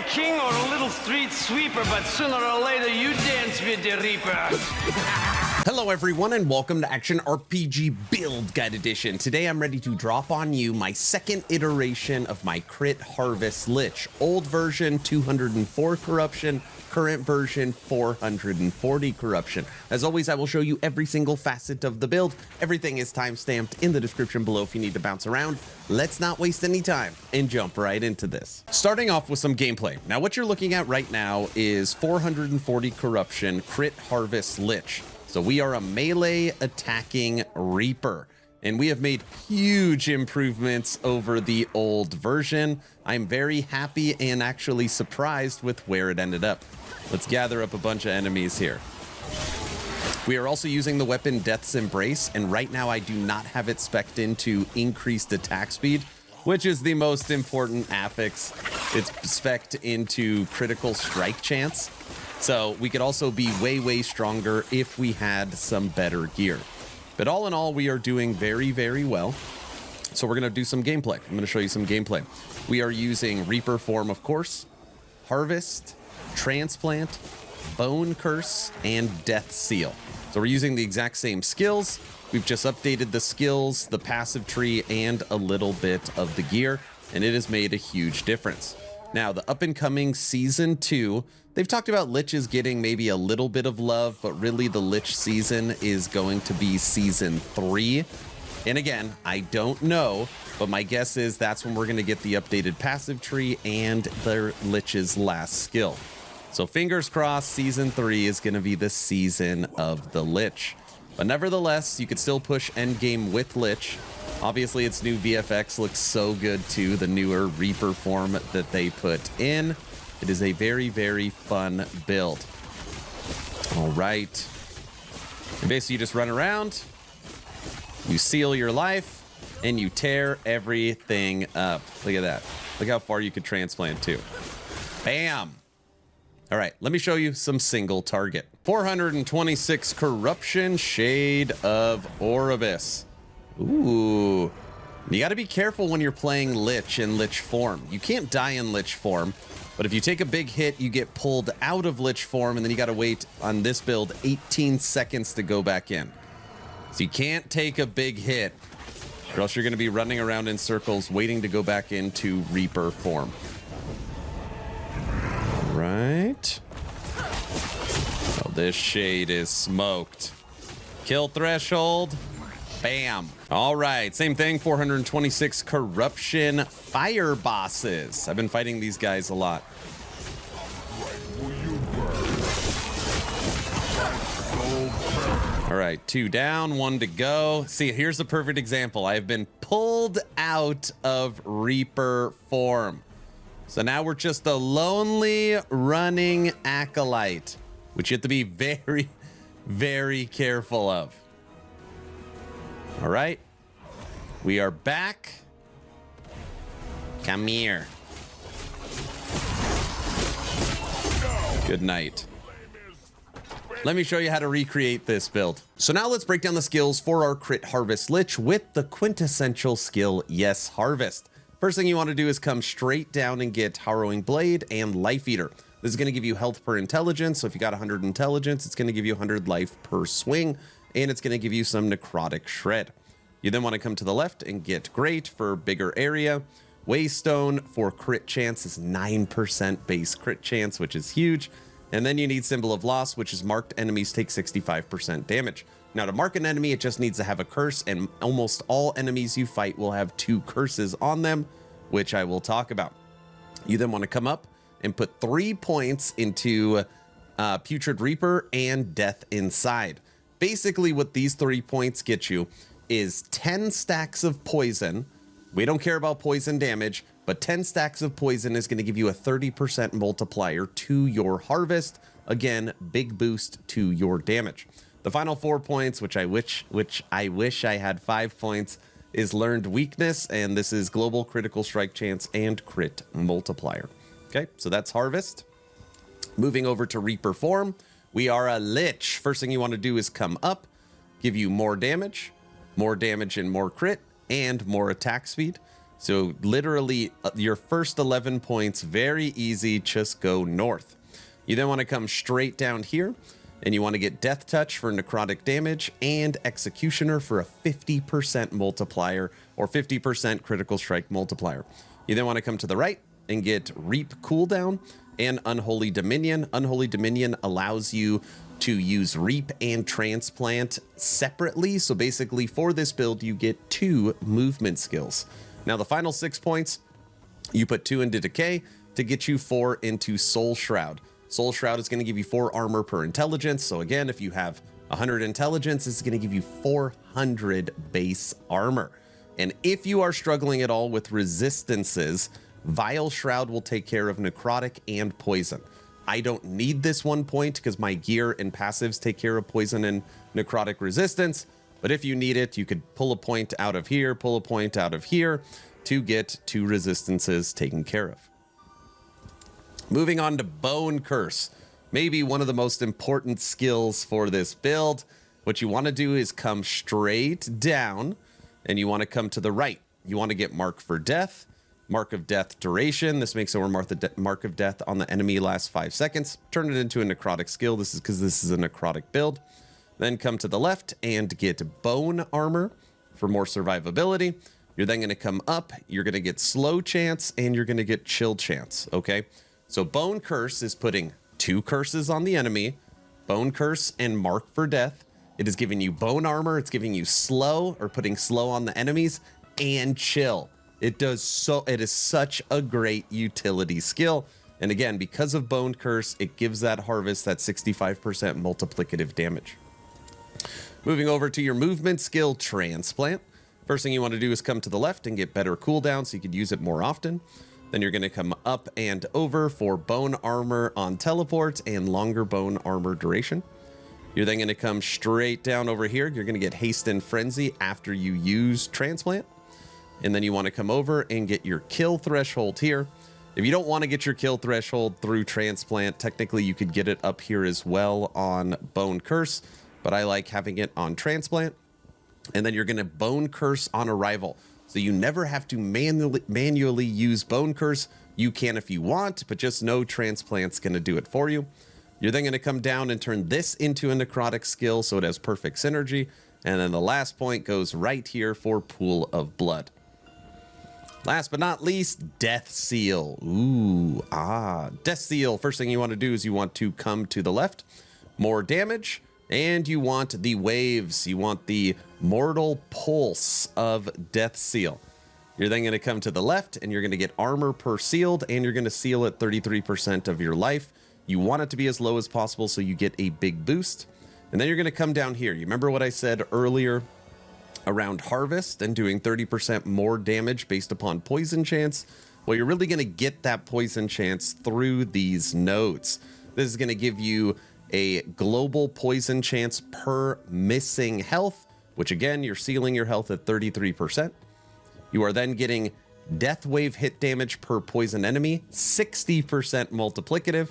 king or a little street sweeper, but sooner or later you dance with the Reaper. Hello everyone and welcome to Action RPG Build Guide Edition. Today I'm ready to drop on you my second iteration of my Crit Harvest Lich. Old version 204 corruption, current version 440 corruption. As always, I will show you every single facet of the build. Everything is timestamped in the description below if you need to bounce around. Let's not waste any time and jump right into this. Starting off with some gameplay. Now what you're looking at right now is 440 corruption Crit Harvest Lich. So we are a melee attacking Reaper, and we have made huge improvements over the old version. I'm very happy and actually surprised with where it ended up. Let's gather up a bunch of enemies here. We are also using the weapon Death's Embrace, and right now I do not have it spec'd into increased attack speed, which is the most important affix. It's spec'd into critical strike chance. So we could also be way stronger if we had some better gear. But all in all, we are doing very well. So we're gonna do some gameplay. I'm gonna show you some gameplay. We are using Reaper form, of course, Harvest, Transplant, Bone Curse, and Death Seal. So we're using the exact same skills. We've just updated the skills, the passive tree, and a little bit of the gear, and it has made a huge difference. Now, the up-and-coming Season 2, they've talked about Liches getting maybe a little bit of love, but really the Lich season is going to be Season 3. And again, I don't know, but my guess is that's when we're going to get the updated passive tree and the Lich's last skill. So fingers crossed, Season 3 is going to be the season of the Lich. But nevertheless, you could still push endgame with Lich. Obviously, its new VFX looks so good too, the newer Reaper form that they put in. It is a very fun build. All right. And basically, you just run around, you seal your life, and you tear everything up. Look at that. Look how far you could transplant to. Bam! All right, let me show you some single target. 426 corruption, Shade of Oribus. Ooh, you got to be careful when you're playing Lich in Lich form. You can't die in Lich form, but if you take a big hit, you get pulled out of Lich form, and then you got to wait on this build 18 seconds to go back in. So you can't take a big hit, or else you're going to be running around in circles waiting to go back into Reaper form. Right. Oh, this Shade is smoked. Kill threshold. Bam. All right, same thing, 426 corruption fire bosses. I've been fighting these guys a lot. All right, 2 down, 1 to go. See, here's the perfect example. I have been pulled out of Reaper form. So now we're just a lonely running Acolyte, which you have to be very careful of. All right, we are back. Come here. Good night. Let me show you how to recreate this build. So now let's break down the skills for our Crit Harvest Lich with the quintessential skill, Yes Harvest. First thing you want to do is come straight down and get Harrowing Blade and Life Eater. This is going to give you health per intelligence. So if you got 100 intelligence, it's going to give you 100 life per swing, and it's going to give you some necrotic shred. You then want to come to the left and get Great for bigger area. Waystone for crit chance is 9% base crit chance, which is huge. And then you need Symbol of Loss, which is marked enemies take 65% damage. Now, to mark an enemy, it just needs to have a curse, and almost all enemies you fight will have 2 curses on them, which I will talk about. You then want to come up and put 3 points into Putrid Reaper and Death Inside. Basically, what these 3 points get you is 10 stacks of poison. We don't care about poison damage, but 10 stacks of poison is going to give you a 30% multiplier to your harvest. Again, big boost to your damage. The final 4 points, which I wish I had 5 points, is Learned Weakness, and this is Global Critical Strike Chance and Crit Multiplier. Okay, so that's Harvest. Moving over to Reaper form, we are a Lich. First thing you want to do is come up, give you more damage and more crit, and more attack speed. So literally your first 11 points, very easy, just go north. You then want to come straight down here and you want to get Death Touch for necrotic damage and Executioner for a 50% multiplier or 50% critical strike multiplier. You then want to come to the right and get Reap cooldown and Unholy Dominion. Unholy Dominion allows you to use Reap and Transplant separately. So basically for this build, you get 2 movement skills. Now the final 6 points, you put 2 into Decay to get you 4 into Soul Shroud. Soul Shroud is going to give you 4 armor per intelligence. So again, if you have 100 intelligence, it's going to give you 400 base armor. And if you are struggling at all with resistances, Vile Shroud will take care of necrotic and poison. I don't need this 1 point because my gear and passives take care of poison and necrotic resistance. But if you need it, you could pull a point out of here, pull a point out of here to get 2 resistances taken care of. Moving on to Bone Curse, maybe one of the most important skills for this build. What you want to do is come straight down and you want to come to the right. You want to get Mark for Death, Mark of Death duration. This makes our Mark of Death on the enemy last 5 seconds. Turn it into a necrotic skill. This is because this is a necrotic build. Then come to the left and get Bone Armor for more survivability. You're then going to come up. You're going to get Slow Chance and you're going to get Chill Chance. Okay. So Bone Curse is putting 2 curses on the enemy, Bone Curse and Mark for Death. It is giving you Bone Armor. It's giving you slow or putting slow on the enemies and chill. It is such a great utility skill. And again, because of Bone Curse, it gives that harvest that 65% multiplicative damage. Moving over to your movement skill, Transplant. First thing you want to do is come to the left and get better cooldown so you could use it more often. Then you're going to come up and over for Bone Armor on teleport and longer Bone Armor duration. You're then going to come straight down over here. You're going to get Haste and Frenzy after you use Transplant. And then you want to come over and get your kill threshold here. If you don't want to get your kill threshold through Transplant, technically you could get it up here as well on Bone Curse, but I like having it on Transplant. And then you're going to Bone Curse on arrival. So you never have to manually use Bone Curse. You can if you want, but just know Transplant's going to do it for you. You're then going to come down and turn this into a necrotic skill so it has perfect synergy. And then the last point goes right here for Pool of Blood. Last but not least, Death Seal. Death Seal. First thing you want to do is you want to come to the left, more damage, and you want the waves. You want the Mortal Pulse of Death Seal. You're then going to come to the left and you're going to get armor per sealed and you're going to seal at 33% of your life. You want it to be as low as possible so you get a big boost. And then you're going to come down here. You remember what I said earlier around harvest and doing 30% more damage based upon poison chance? Well, you're really going to get that poison chance through these nodes. This is going to give you a global poison chance per missing health, which again, you're sealing your health at 33%. You are then getting death wave hit damage per poison enemy, 60% multiplicative.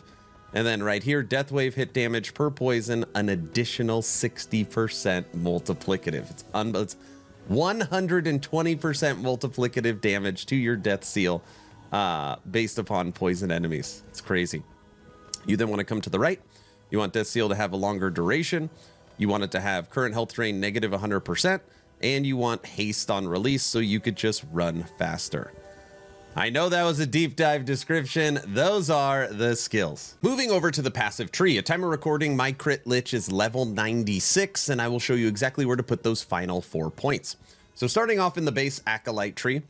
And then right here, death wave hit damage per poison, an additional 60% multiplicative. It's 120% multiplicative damage to your death seal based upon poison enemies. It's crazy. You then want to come to the right. You want Death Seal to have a longer duration. You want it to have current health drain negative 100%. And you want haste on release so you could just run faster. I know that was a deep dive description. Those are the skills. Moving over to the passive tree. At time of recording, my crit lich is level 96, and I will show you exactly where to put those final 4 points. So starting off in the base Acolyte tree,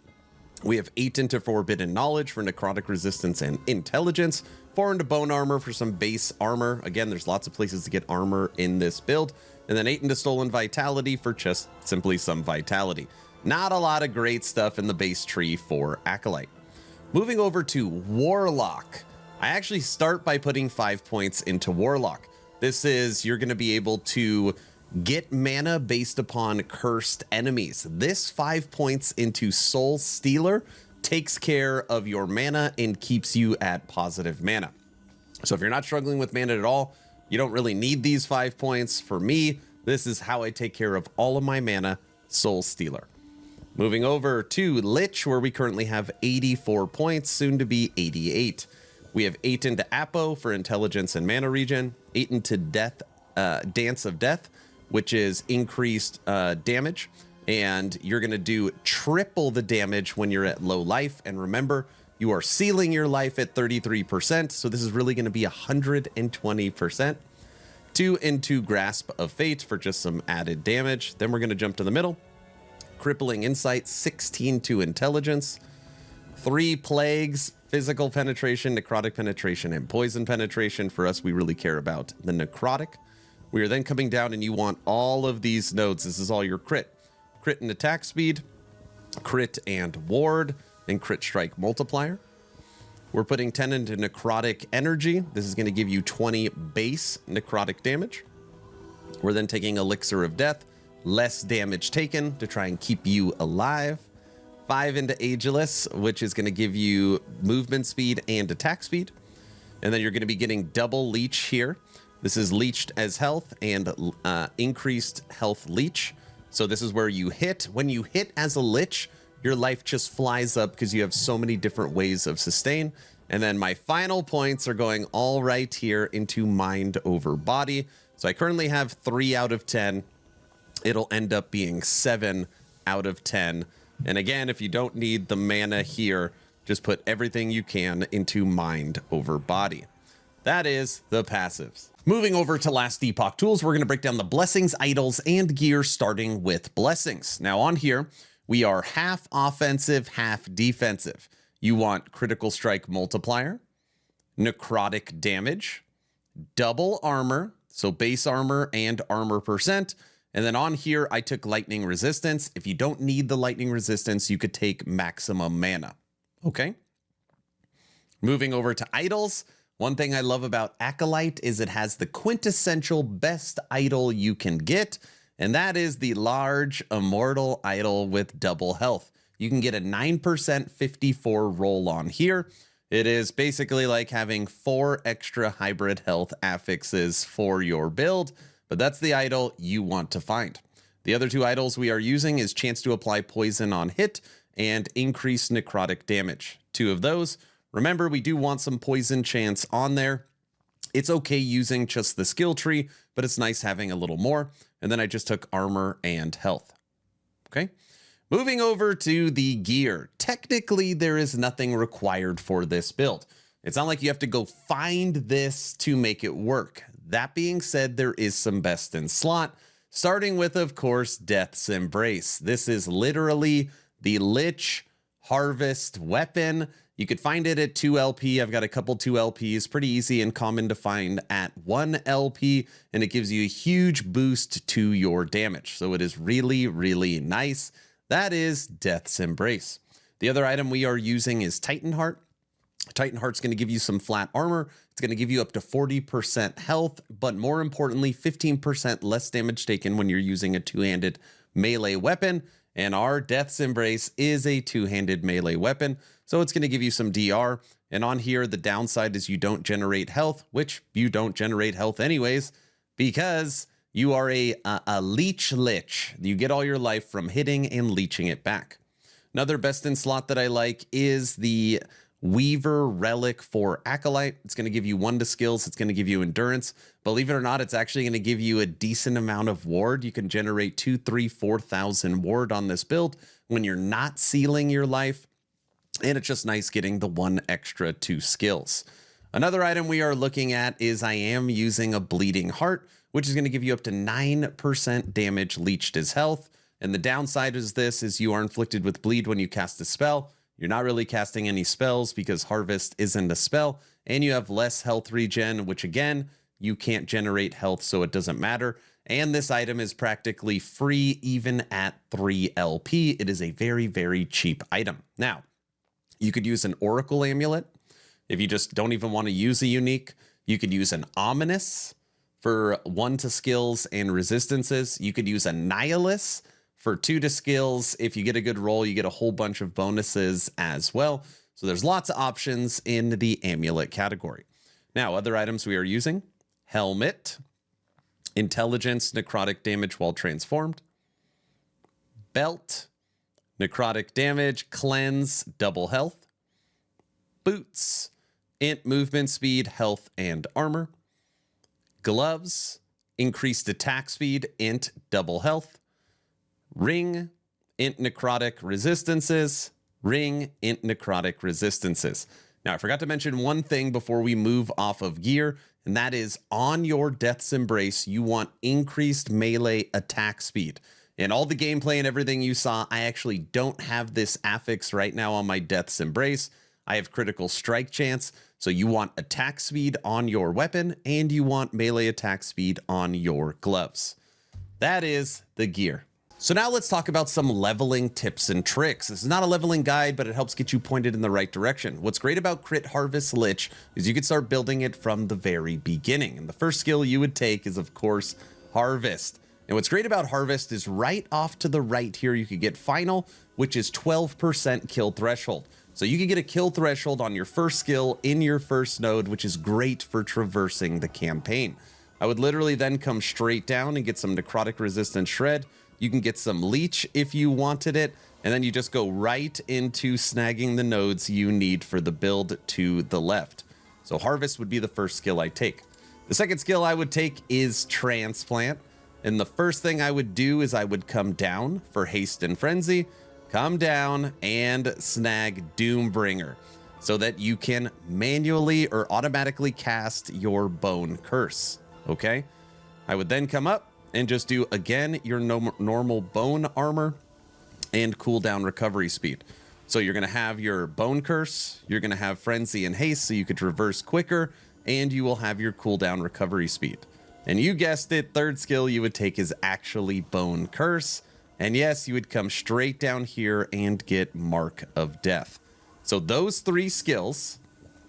we have 8 into Forbidden Knowledge for necrotic resistance and intelligence, 4 into Bone Armor for some base armor. Again, there's lots of places to get armor in this build. And then 8 into Stolen Vitality for just simply some vitality. Not a lot of great stuff in the base tree for Acolyte. Moving over to Warlock. I actually start by putting 5 points into Warlock. This is, you're going to be able to get mana based upon cursed enemies. This 5 points into Soul Stealer takes care of your mana and keeps you at positive mana. So if you're not struggling with mana at all, you don't really need these 5 points. For me, this is how I take care of all of my mana, Soul Stealer. Moving over to Lich, where we currently have 84 points, soon to be 88. We have 8 into Apo for intelligence and mana regen, 8 into Death, Dance of Death, which is increased damage. And you're going to do triple the damage when you're at low life. And remember, you are sealing your life at 33%. So this is really going to be 120%. 2 into Grasp of Fate for just some added damage. Then we're going to jump to the middle. Crippling Insight, 16 to Intelligence. 3 Plagues, Physical Penetration, Necrotic Penetration, and Poison Penetration. For us, we really care about the Necrotic. We are then coming down and you want all of these nodes. This is all your crit. Crit and attack speed, crit and ward, and crit strike multiplier. We're putting 10 into necrotic energy. This is going to give you 20 base necrotic damage. We're then taking elixir of death, less damage taken to try and keep you alive. 5 into ageless, which is going to give you movement speed and attack speed. And then you're going to be getting double leech here. This is leeched as health and increased health leech. So this is where you hit. When you hit as a lich, your life just flies up because you have so many different ways of sustain. And then my final points are going all right here into mind over body. So I currently have 3 out of 10. It'll end up being 7 out of 10. And again, if you don't need the mana here, just put everything you can into mind over body. That is the passives. Moving over to last Epoch tools, we're going to break down the blessings, idols, and gear, starting with blessings. Now on here, we are half offensive, half defensive. You want critical strike multiplier, necrotic damage, double armor, so base armor and armor percent. And then on here, I took lightning resistance. If you don't need the lightning resistance, you could take maximum mana. Okay. Moving over to idols. One thing I love about Acolyte is it has the quintessential best idol you can get, and that is the large immortal idol with double health. You can get a 9% 54 roll on here. It is basically like having 4 extra hybrid health affixes for your build, but that's the idol you want to find. The other 2 idols we are using is chance to apply poison on hit and increase necrotic damage. 2 of those. Remember, we do want some poison chance on there. It's okay using just the skill tree, but it's nice having a little more. And then I just took armor and health. Okay. Moving over to the gear. Technically, there is nothing required for this build. It's not like you have to go find this to make it work. That being said, there is some best in slot, starting with, of course, Death's Embrace. This is literally the Lich Harvest weapon. You could find it at 2 LP. I've got a couple 2 LPs, pretty easy and common to find at 1 LP, and it gives you a huge boost to your damage. So it is really, really nice. That is Death's Embrace. The other item we are using is Titan Heart. Titan Heart's going to give you some flat armor. It's going to give you up to 40% health, but more importantly, 15% less damage taken when you're using a 2-handed melee weapon. And our Death's Embrace is a 2-handed melee weapon, so it's going to give you some DR. And on here, the downside is you don't generate health, which you don't generate health anyways, because you are a leech lich. You get all your life from hitting and leeching it back. Another best in slot that I like is the Weaver Relic for Acolyte. It's going to give you 1 to skills. It's going to give you endurance. Believe it or not, it's actually going to give you a decent amount of ward. You can generate 2, 3, 4,000 ward on this build when you're not sealing your life. And it's just nice getting the 1 extra 2 skills. Another item we are looking at is I am using a Bleeding Heart, which is going to give you up to 9% damage leeched as health. And the downside is this is you are inflicted with bleed when you cast a spell. You're not really casting any spells because Harvest isn't a spell, and you have less health regen, which again, you can't generate health, so it doesn't matter. And this item is practically free even at 3 LP. It is a very, very cheap item. Now, you could use an Oracle Amulet. If you just don't even want to use a unique, you could use an Ominous for 1 to skills and resistances. You could use a Nihilus for 2 to skills. If you get a good roll, you get a whole bunch of bonuses as well. So there's lots of options in the amulet category. Now, other items we are using: Helmet, Intelligence, necrotic damage while transformed, Belt, necrotic damage, cleanse, double health. Boots, int movement speed, health, and armor. Gloves, increased attack speed, int, double health. Ring, int necrotic resistances. Ring, int necrotic resistances. Now, I forgot to mention one thing before we move off of gear, and that is on your Death's Embrace, you want increased melee attack speed. In all the gameplay and everything you saw, I actually don't have this affix right now on my Death's Embrace. I have critical strike chance, so you want attack speed on your weapon, and you want melee attack speed on your gloves. That is the gear. So now let's talk about some leveling tips and tricks. This is not a leveling guide, but it helps get you pointed in the right direction. What's great about Crit Harvest Lich is you can start building it from the very beginning. And the first skill you would take is, of course, Harvest. And what's great about Harvest is right off to the right here, you could get Final, which is 12% kill threshold. So you can get a kill threshold on your first skill in your first node, which is great for traversing the campaign. I would literally then come straight down and get some necrotic resistant shred. You can get some leech if you wanted it, and then you just go right into snagging the nodes you need for the build to the left. So Harvest would be the first skill I take. The second skill I would take is Transplant. And the first thing I would do is I would come down for Haste and Frenzy, come down and snag Doombringer so that you can manually or automatically cast your Bone Curse, okay? I would then come up and just do, again, your normal bone armor and cooldown recovery speed. So you're going to have your Bone Curse, you're going to have Frenzy and Haste so you could traverse quicker, and you will have your cooldown recovery speed. And you guessed it, third skill you would take is actually Bone Curse. And yes, you would come straight down here and get Mark of Death. So those three skills,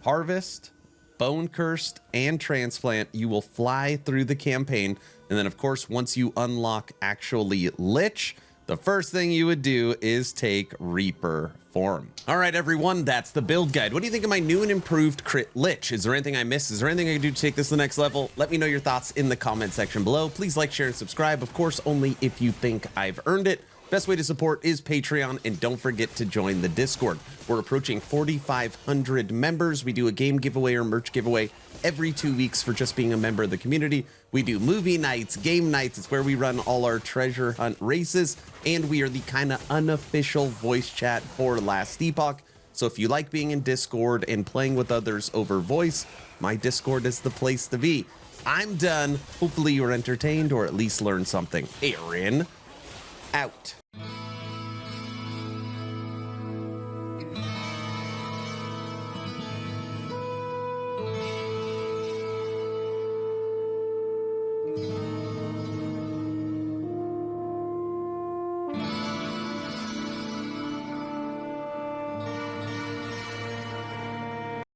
Harvest, Bone Cursed, and Transplant, you will fly through the campaign. And then, of course, once you unlock actually Lich, the first thing you would do is take Reaper form. All right, everyone, that's the build guide. What do you think of my new and improved Crit Lich? Is there anything I missed? Is there anything I can do to take this to the next level? Let me know your thoughts in the comment section below. Please like, share, and subscribe. Of course, only if you think I've earned it. Best way to support is Patreon, and don't forget to join the Discord. We're approaching 4,500 members. We do a game giveaway or merch giveaway every 2 weeks for just being a member of the community. We do movie nights, game nights. It's where we run all our treasure hunt races, and we are the kind of unofficial voice chat for Last Epoch. So if you like being in Discord and playing with others over voice, my Discord is the place to be. I'm done. Hopefully you were entertained or at least learned something. Aaron, out.